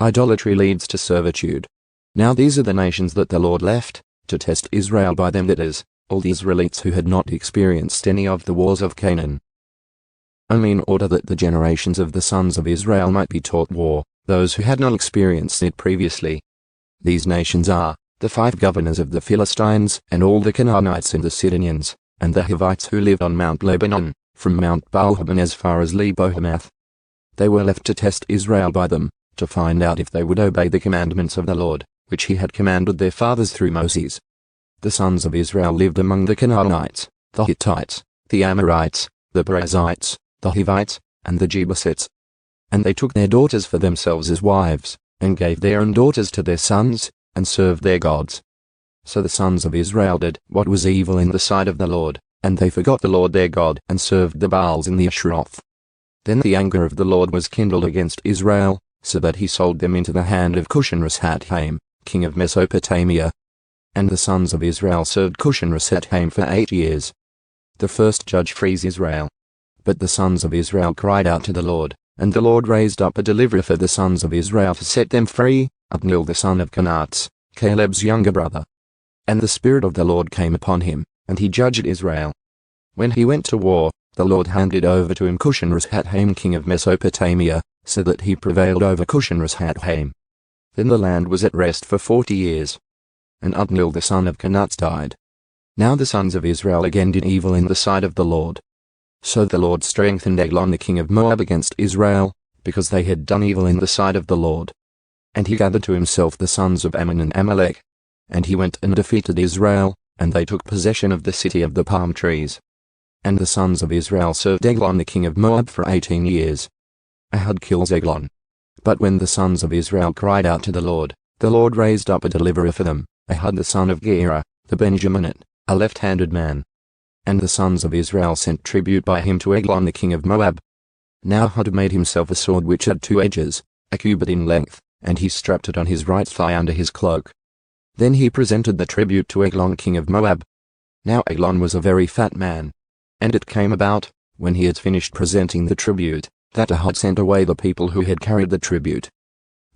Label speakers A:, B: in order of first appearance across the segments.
A: Idolatry leads to servitude. Now these are the nations that the Lord left, to test Israel by them, that is, all the Israelites who had not experienced any of the wars of Canaan. Only in order that the generations of the sons of Israel might be taught war, those who had not experienced it previously. These nations are the 5 governors of the Philistines, and all the Canaanites and the Sidonians, and the Hivites who lived on Mount Lebanon, from Mount Baal-hermon as far as Lebo-hamath. They were left to test Israel by them, to find out if they would obey the commandments of the Lord, which he had commanded their fathers through Moses. The sons of Israel lived among the Canaanites, the Hittites, the Amorites, the Perizzites, the Hivites, and the Jebusites. And they took their daughters for themselves as wives, and gave their own daughters to their sons, and served their gods. So the sons of Israel did what was evil in the sight of the Lord, and they forgot the Lord their God, and served the Baals and the Asheroth. Then the anger of the Lord was kindled against Israel, so that he sold them into the hand of Cushan-Rishathaim, king of Mesopotamia. And the sons of Israel served Cushan-Rishathaim for 8 years. The first judge frees Israel. But the sons of Israel cried out to the Lord, and the Lord raised up a deliverer for the sons of Israel to set them free, Othniel the son of Kenaz, Caleb's younger brother. And the Spirit of the Lord came upon him, and he judged Israel. When he went to war, the Lord handed over to him Cushan-Rishathaim king of Mesopotamia, so that he prevailed over Cushan-Rishathaim. Then the land was at rest for 40 years. And Othniel the son of Kenaz died. Now the sons of Israel again did evil in the sight of the Lord. So the Lord strengthened Eglon the king of Moab against Israel, because they had done evil in the sight of the Lord. And he gathered to himself the sons of Ammon and Amalek. And he went and defeated Israel, and they took possession of the city of the palm trees. And the sons of Israel served Eglon the king of Moab for 18 years. Ehud kills Eglon. But when the sons of Israel cried out to the Lord raised up a deliverer for them, Ehud the son of Gera, the Benjaminite, a left-handed man. And the sons of Israel sent tribute by him to Eglon the king of Moab. Now Ehud made himself a sword which had 2 edges, a cubit in length, and he strapped it on his right thigh under his cloak. Then he presented the tribute to Eglon king of Moab. Now Eglon was a very fat man. And it came about, when he had finished presenting the tribute, that Ehud sent away the people who had carried the tribute.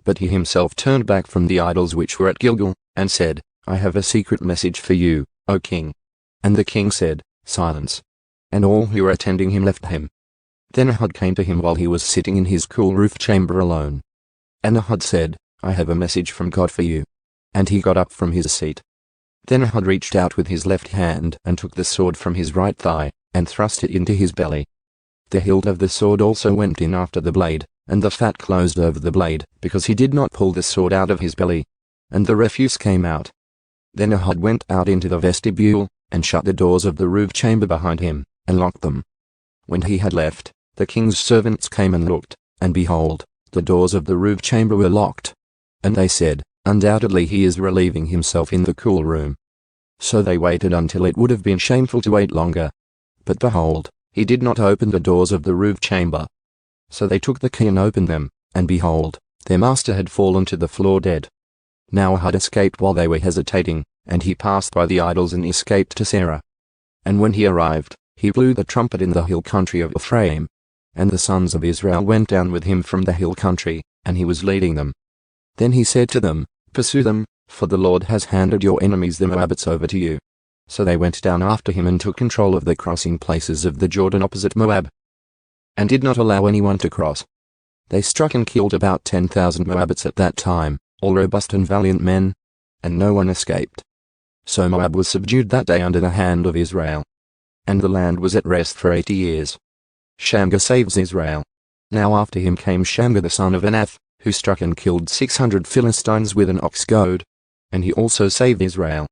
A: But he himself turned back from the idols which were at Gilgal, and said, I have a secret message for you, O king. And the king said, Silence. And all who were attending him left him. Then Ehud came to him while he was sitting in his cool roof chamber alone. And Ehud said, I have a message from God for you. And he got up from his seat. Then Ehud reached out with his left hand and took the sword from his right thigh, and thrust it into his belly. The hilt of the sword also went in after the blade, and the fat closed over the blade, because he did not pull the sword out of his belly. And the refuse came out. Then Ehud went out into the vestibule, and shut the doors of the roof chamber behind him, and locked them. When he had left, the king's servants came and looked, and behold, the doors of the roof chamber were locked. And they said, Undoubtedly he is relieving himself in the cool room. So they waited until it would have been shameful to wait longer. But behold, he did not open the doors of the roof chamber. So they took the key and opened them, and behold, their master had fallen to the floor dead. Now Ehud escaped while they were hesitating, and he passed by the idols and escaped to Sarah. And when he arrived, he blew the trumpet in the hill country of Ephraim. And the sons of Israel went down with him from the hill country, and he was leading them. Then he said to them, Pursue them, for the Lord has handed your enemies the Moabites over to you. So they went down after him and took control of the crossing places of the Jordan opposite Moab, and did not allow anyone to cross. They struck and killed about 10,000 Moabites at that time, all robust and valiant men, and no one escaped. So Moab was subdued that day under the hand of Israel. And the land was at rest for 80 years. Shamgar saves Israel. Now after him came Shamgar the son of Anath, who struck and killed 600 Philistines with an ox goad. And he also saved Israel.